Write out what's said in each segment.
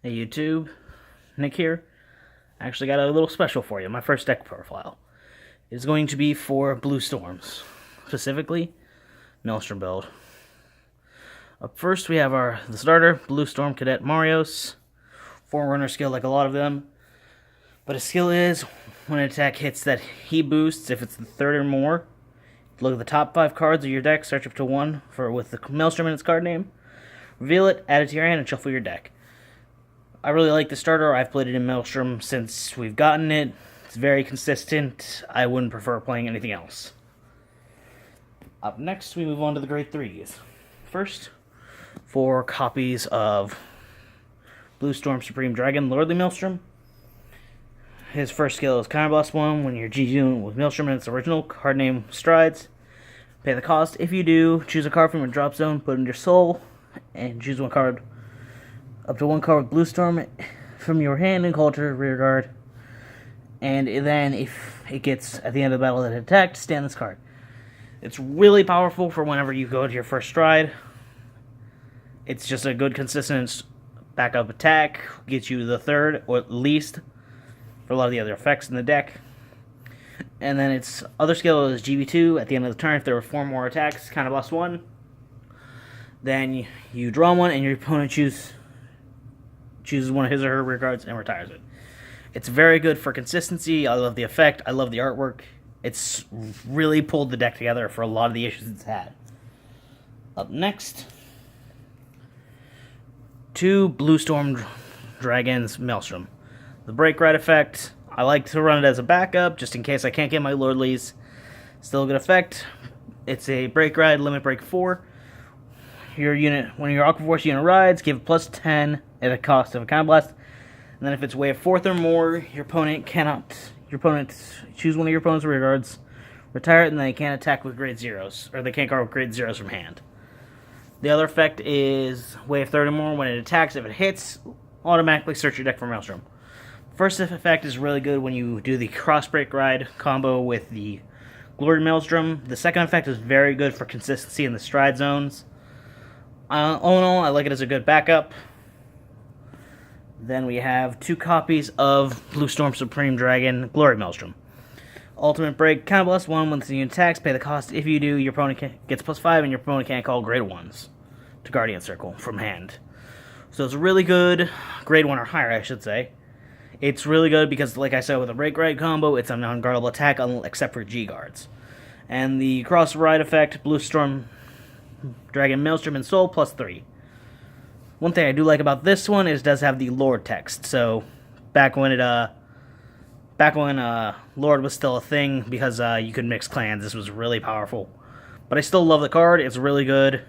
Hey YouTube, Nick here. I actually got a little special for you. My first deck profile is going to be for Blue Storms, specifically Maelstrom build. Up first we have the starter, Blue Storm Cadet Marios. Forerunner skill like a lot of them. But his skill is, when an attack hits that he boosts, if it's the third or more, look at the top 5 cards of your deck, search up to 1 with the Maelstrom in its card name, reveal it, add it to your hand, and shuffle your deck. I really like the starter. I've played it in Maelstrom since we've gotten it. It's very consistent. I wouldn't prefer playing anything else. Up next, we move on to the grade 3s. First, 4 copies of Blue Storm Supreme Dragon Lordly Maelstrom. His first skill is Counterblast 1 when you're GGing with Maelstrom in its original card name Strides. Pay the cost. If you do, choose a card from your drop zone, put it in your soul, and choose one card. Up to 1 card with Blue Storm from your hand and call it to rear guard. And then, if it gets at the end of the battle that it attacked, stand this card. It's really powerful for whenever you go to your first stride. It's just a good, consistent backup attack. Gets you the third, or at least, for a lot of the other effects in the deck. And then its other skill is GB2. At the end of the turn, if there were 4 more attacks, Counterblast 1. Then you draw one, and your opponent chooses one of his or her rear guards and retires it. It's very good for consistency. I love the effect. I love the artwork. It's really pulled the deck together for a lot of the issues it's had. Up next, 2 Blue Storm Dragons Maelstrom. The Break Ride effect, I like to run it as a backup, just in case I can't get my Lordlies. Still a good effect. It's a Break Ride, limit break 4. When your Aqua Force unit rides, give plus 10 at a cost of a Counterblast. And then if it's wave 4th or more, your opponent choose one of your opponent's rear guards, retire it, and they can't attack with grade 0s, or they can't guard with grade 0s from hand. The other effect is wave 3rd or more. When it attacks, if it hits, automatically search your deck for Maelstrom. First effect is really good when you do the Cross Break Ride combo with the Glory Maelstrom. The second effect is very good for consistency in the stride zones. All in all, I like it as a good backup. Then we have 2 copies of Blue Storm Supreme Dragon Glory Maelstrom. Ultimate Break, Counterblast 1 when the unit attacks, pay the cost. If you do, your opponent gets plus 5, and your opponent can't call grade 1s to Guardian Circle from hand. So it's really good, grade 1 or higher, I should say. It's really good because, like I said, with a Break Ride combo, it's a non-guardable attack except for G-Guards. And the Cross Ride effect, Blue Storm Dragon Maelstrom and Soul plus 3. One thing I do like about this one is it does have the Lord text. So back when Lord was still a thing, because you could mix clans, this was really powerful. But I still love the card. It's really good,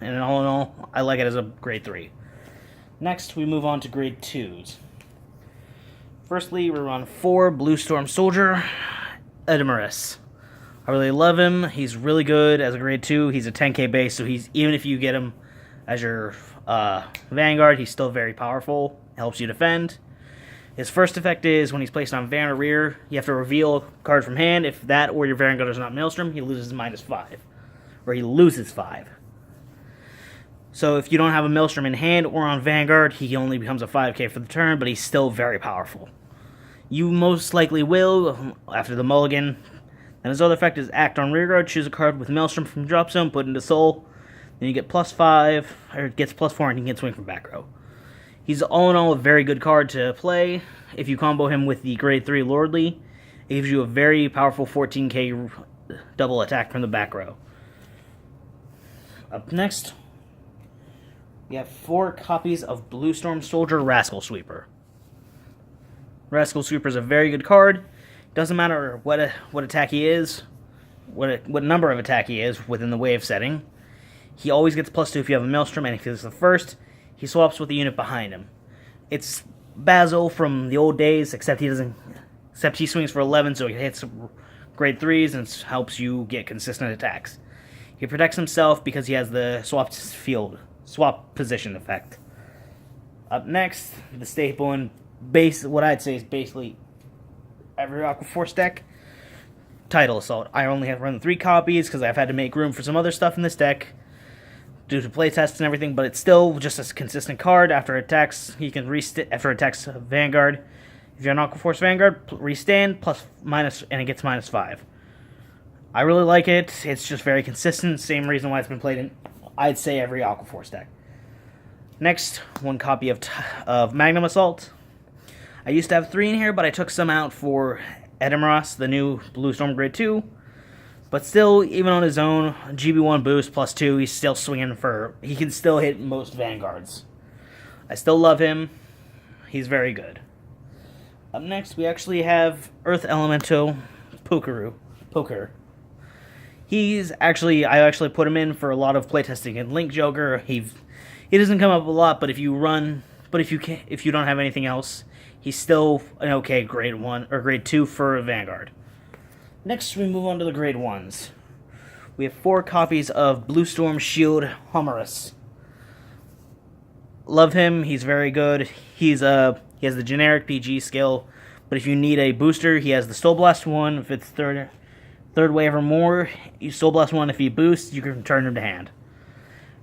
and all in all, I like it as a grade 3. Next, we move on to grade 2s. Firstly, we run 4 Blue Storm Soldier Edamaris. I really love him. He's really good as a grade 2. He's a 10k base, so even if you get him as your Vanguard, he's still very powerful. Helps you defend. His first effect is when he's placed on Van or rear, you have to reveal a card from hand. If that or your Vanguard is not Maelstrom, he loses -5. Or he loses 5. So if you don't have a Maelstrom in hand or on Vanguard, he only becomes a 5k for the turn, but he's still very powerful. You most likely will, after the mulligan. And his other effect is act on rearguard, choose a card with Maelstrom from drop zone, put it into soul. Then you get plus 5, or it gets plus 4, and he can swing from back row. He's all in all a very good card to play. If you combo him with the grade 3 Lordly, it gives you a very powerful 14k double attack from the back row. Up next, we have 4 copies of Blue Storm Soldier Rascal Sweeper. Rascal Sweeper is a very good card. Doesn't matter what attack he is, what number of attack he is within the wave setting. He always gets plus 2 if you have a Maelstrom, and if he's the first, he swaps with the unit behind him. It's Basil from the old days, except he swings for 11, so he hits grade 3s and helps you get consistent attacks. He protects himself because he has the swap position effect. Up next, the staple and what I'd say is basically every Aqua Force deck, Tidal Assault. I only have run 3 copies because I've had to make room for some other stuff in this deck. due to playtests and everything, but it's still just a consistent card. After it attacks, he can after it attacks Vanguard. If you're an Aqua Force Vanguard, restand plus minus, and it gets -5. I really like it. It's just very consistent. Same reason why it's been played in, I'd say, every Aqua Force deck. Next, one copy of Magnum Assault. I used to have 3 in here, but I took some out for Edamras, the new Blue Storm Grade 2. But still, even on his own, GB1 boost +2, he's still swinging for... He can still hit most Vanguards. I still love him. He's very good. Up next, we actually have Earth Elemental Poker. He's actually... I actually put him in for a lot of playtesting in Link Joker. He doesn't come up a lot, but if you don't have anything else, he's still an okay grade 1 or grade 2 for Vanguard. Next, we move on to the grade 1s. We have 4 copies of Blue Storm Shield Homerus. Love him. He's very good. He has the generic PG skill, but if you need a booster, he has the Soul Blast 1. If it's third wave or more, you Soul Blast 1. If he boosts, you can return him to hand.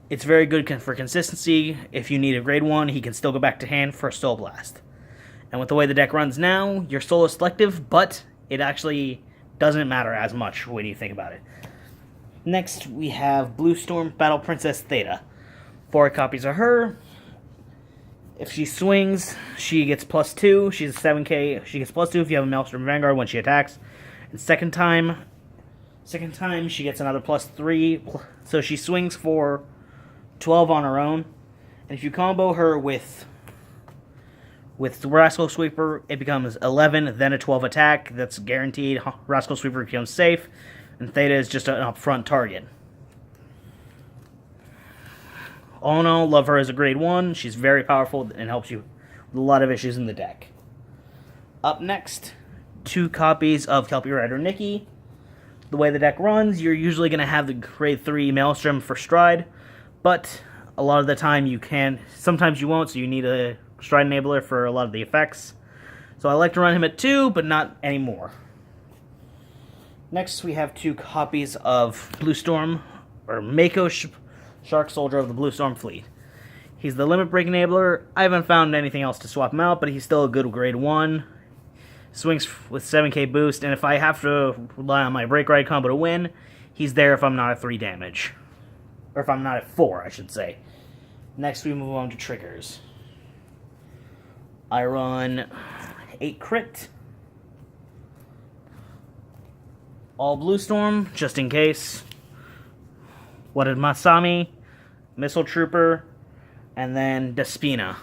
It's very good for consistency. If you need a grade 1, he can still go back to hand for a Soul Blast. And with the way the deck runs now, you're solo selective, but it actually doesn't matter as much when you think about it. Next, we have Blue Storm Battle Princess Theta. 4 copies of her. If she swings, she gets +2. She's a 7k. She gets +2 if you have a Maelstrom Vanguard when she attacks. And second time, she gets another +3. So she swings for 12 on her own. And if you combo her with Rascal Sweeper, it becomes 11, then a 12 attack. That's guaranteed. Rascal Sweeper becomes safe, and Theta is just an upfront target. All in all, love her as a grade 1. She's very powerful and helps you with a lot of issues in the deck. Up next, 2 copies of Kelpie Rider Nikki. The way the deck runs, you're usually going to have the grade 3 Maelstrom for Stride, but a lot of the time you can. Sometimes you won't, so you need a Stride Enabler for a lot of the effects. So I like to run him at 2, but not anymore. Next, we have 2 copies of Blue Storm, or Mako Shark Soldier of the Blue Storm Fleet. He's the Limit Break Enabler. I haven't found anything else to swap him out, but he's still a good grade 1. Swings with 7k boost, and if I have to rely on my Break Ride combo to win, he's there if I'm not at 3 damage. Or if I'm not at 4, I should say. Next, we move on to triggers. I run 8 crit. All Blue Storm, just in case. What did Masami, Missile Trooper, and then Despina.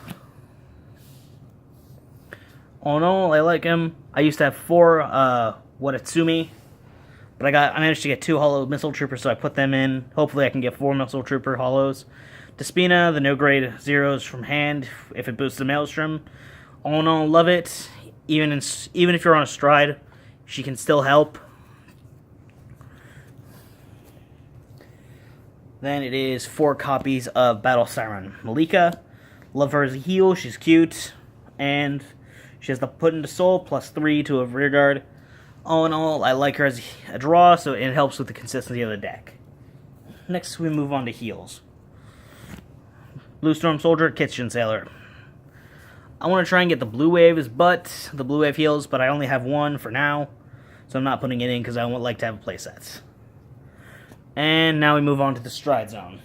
All in all, I like him. I used to have 4 Watatsumi, but I managed to get 2 Hollow Missile Troopers, so I put them in. Hopefully I can get 4 Missile Trooper Hollows. Despina, the no grade 0s from hand, if it boosts the Maelstrom. All in all, love it. Even if you're on a Stride, she can still help. Then it is 4 copies of Battle Siren Malika. Love her as a heal. She's cute. And she has the Put into Soul +3 to a rear guard. All in all, I like her as a draw, so it helps with the consistency of the deck. Next, we move on to heals. Blue Storm Soldier, Kitchen Sailor. I want to try and get the Blue Waves, the Blue Wave heals, but I only have 1 for now, so I'm not putting it in because I would like to have playsets. And now we move on to the Stride Zone.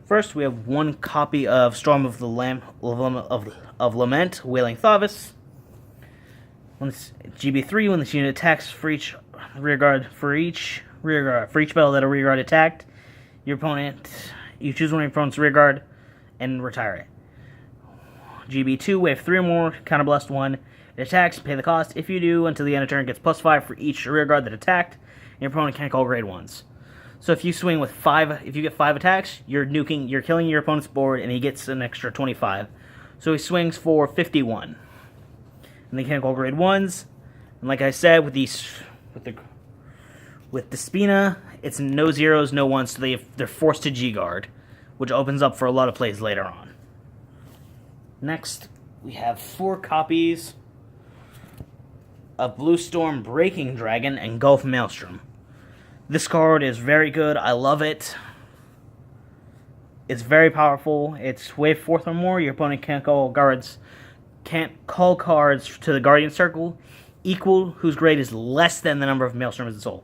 First, we have 1 copy of Storm of the of Lament, Wailing Thavis. GB3, when this unit attacks for each battle that a rear guard attacked, you choose one of your opponent's rear guard and retire it. GB2, wave 3 or more, counterblast 1. It attacks, pay the cost. If you do, until the end of turn, it gets +5 for each rear guard that attacked, and your opponent can't call grade 1s. So if you swing with 5, if you get 5 attacks, you're killing your opponent's board, and he gets an extra 25. So he swings for 51. And they can't call grade 1s. And like I said, with Despina, it's no 0s, no 1s, so they're forced to G-guard, which opens up for a lot of plays later on. Next, we have 4 copies of Blue Storm Breaking Dragon and Gulf Maelstrom. This card is very good. I love it. It's very powerful. It's wave 4th or more. Your opponent can't call cards to the Guardian Circle equal whose grade is less than the number of Maelstroms in Soul.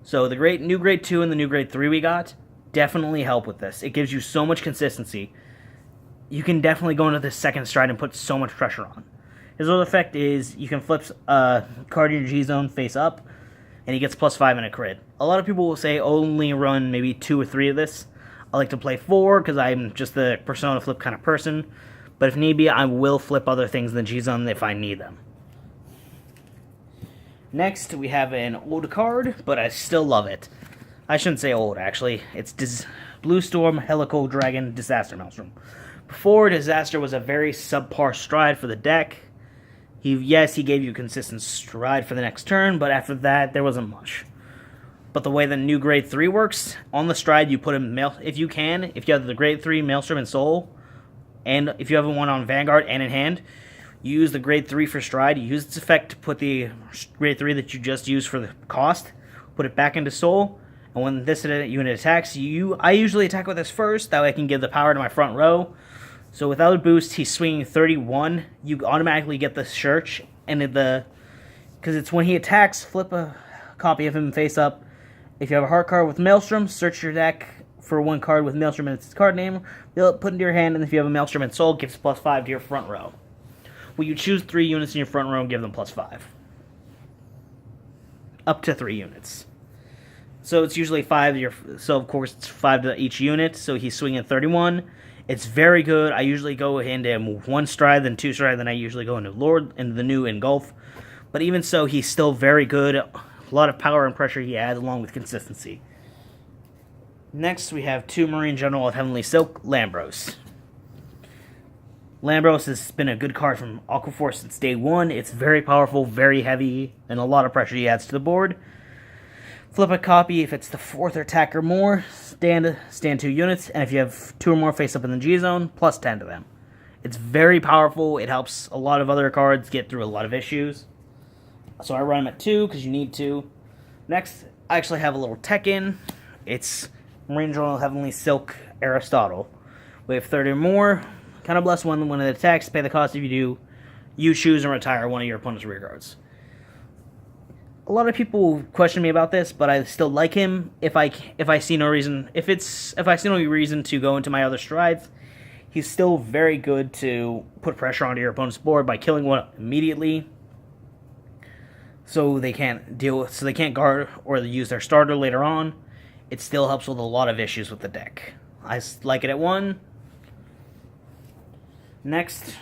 So the new grade 2 and the new grade 3 we got definitely help with this. It gives you so much consistency. You can definitely go into the second stride and put so much pressure on. His other effect is you can flip a card in your G-Zone face up, and he gets +5 in a crit. A lot of people will say only run maybe 2 or 3 of this. I like to play 4 because I'm just the Persona flip kind of person. But if need be, I will flip other things in the G-Zone if I need them. Next, we have an old card, but I still love it. I shouldn't say old, actually. It's Blue Storm Helical Dragon Disaster Maelstrom. Before, Disaster was a very subpar stride for the deck. Yes, he gave you consistent stride for the next turn, but after that, there wasn't much. But the way the new grade 3 works, on the stride, you put him, if you have the grade 3 Maelstrom in Soul, and if you have one on Vanguard and in hand, you use the grade 3 for stride. You use its effect to put the grade 3 that you just used for the cost, put it back into Soul, and when this unit attacks, I usually attack with this first, that way I can give the power to my front row. So without a boost, he's swinging 31. You automatically get the search, and because it's when he attacks, flip a copy of him face up. If you have a heart card with Maelstrom, search your deck for one card with Maelstrom in its card name, put it into your hand, and if you have a Maelstrom in Soul, gives +5 to your front row. Well, you choose 3 units in your front row and give them +5. Up to 3 units. So it's usually 5 so of course it's 5 to each unit, so he's swinging 31. It's very good. I usually go into 1 stride, then 2 stride, then I usually go into the new Engulf. But even so, he's still very good. A lot of power and pressure he adds, along with consistency. Next, we have 2 Marine General of Heavenly Silk, Lambros. Lambros has been a good card from Aquaforce since day 1. It's very powerful, very heavy, and a lot of pressure he adds to the board. Flip a copy if it's the 4th attack or more, stand 2 units, and if you have 2 or more face up in the G-Zone, +10 to them. It's very powerful. It helps a lot of other cards get through a lot of issues. So I run him at 2 because you need to. Next, I actually have a little tech in. It's Marine General Heavenly Silk Aristotle. We have 30 or more. Kind of bless one when it attacks. Pay the cost if you do. You choose and retire one of your opponent's rear guards. A lot of people question me about this, but I still like him. If I see no reason to go into my other strides, he's still very good to put pressure onto your opponent's board by killing one immediately. So they can't guard or use their starter later on. It still helps with a lot of issues with the deck. I like it at 1. Next,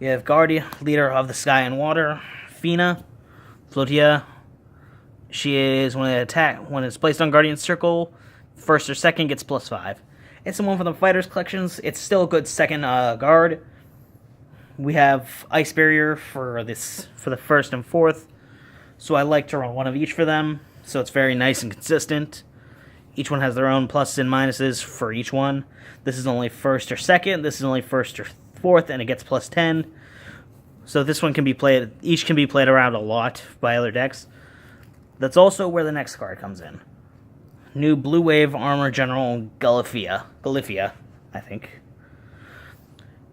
we have Guardian, Leader of the Sky and Water, Fina, Flotia. She is, when it's placed on Guardian Circle, 1st or 2nd gets +5. It's the one for the Fighters collections. It's still a good second guard. We have Ice Barrier for the 1st and 4th. So I like to run one of each for them. So it's very nice and consistent. Each one has their own pluses and minuses for each one. This is only 1st or 2nd. This is only 1st or 4th, and it gets +10. So this one can be played. Each can be played around a lot by other decks. That's also where the next card comes in. New Blue Wave Armor General Galifia, I think.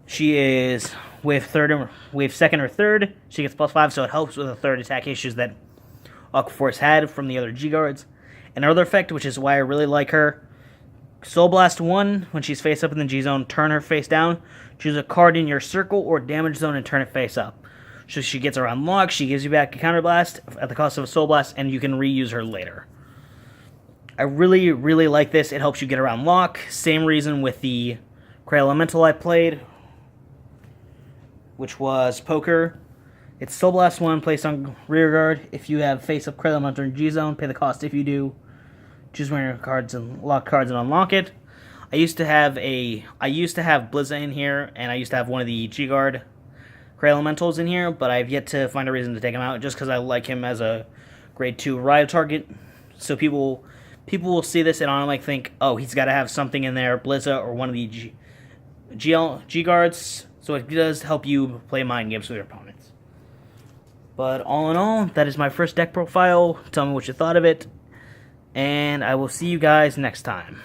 She is wave 2nd or 3rd. She gets +5, so it helps with the 3rd attack issues that Aquaforce had from the other G-Guards. And her other effect, which is why I really like her, Soul Blast 1, when she's face up in the G-Zone, turn her face down, choose a card in your circle or damage zone and turn it face up. So she gets around lock, she gives you back a Counter Blast at the cost of a Soul Blast, and you can reuse her later. I really, really like this. It helps you get around lock. Same reason with the Cray Elemental I played, which was Poker. It's Soul Blast 1, placed on rear guard. If you have face up Cray Elemental in G-Zone, pay the cost if you do. Choose one of your cards and lock cards and unlock it. I used to have Blizza in here, and I used to have one of the G-Guard Cray Elementals in here, but I've yet to find a reason to take him out, just because I like him as a grade 2 ride target. So people will see this and automatically think, oh, he's got to have something in there, Blizza or one of the G-Guards. So it does help you play mind games with your opponents. But all in all, that is my first deck profile. Tell me what you thought of it, and I will see you guys next time.